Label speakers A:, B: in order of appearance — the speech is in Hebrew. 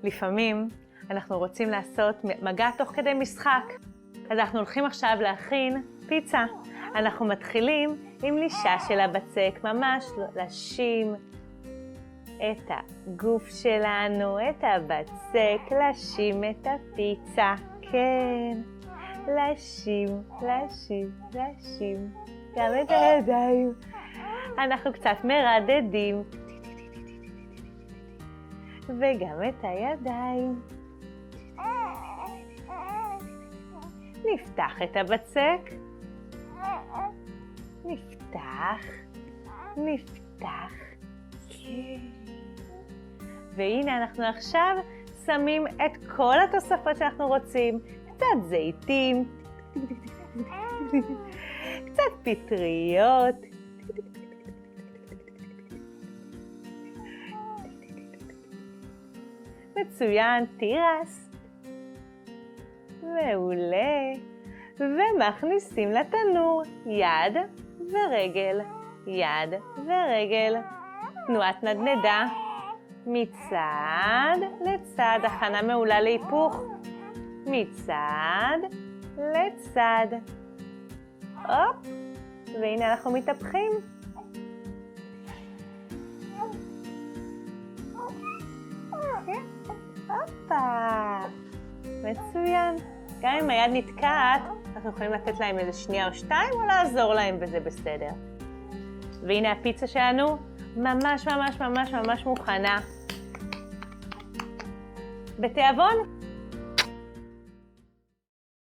A: לפעמים אנחנו רוצים לעשות מגע תוך כדי משחק. אז אנחנו הולכים עכשיו להכין פיצה. אנחנו מתחילים עם לישה של הבצק, ממש לשים את הגוף שלנו, את הבצק, לשים את הפיצה, כן. לשים, גם את הידיים. אנחנו קצת מרדדים. וגם את הידיים. נפתח את הבצק. נפתח. כן. והנה אנחנו עכשיו שמים את כל התוספות שאנחנו רוצים. קצת זיתים, קצת פטריות, מצוין, תירס, מעולה, ומכניסים לתנור יד ורגל, תנועת נדנדה, מצד לצד, הכנה מעולה להיפוך, מצד לצד, הופ, והנה אנחנו מתהפכים. הופה, מצוין. גם אם היד נתקעת, אנחנו יכולים לתת להם איזה שנייה או שתיים, או לעזור להם וזה בסדר. והנה הפיצה שלנו ממש מוכנה. בתיאבון.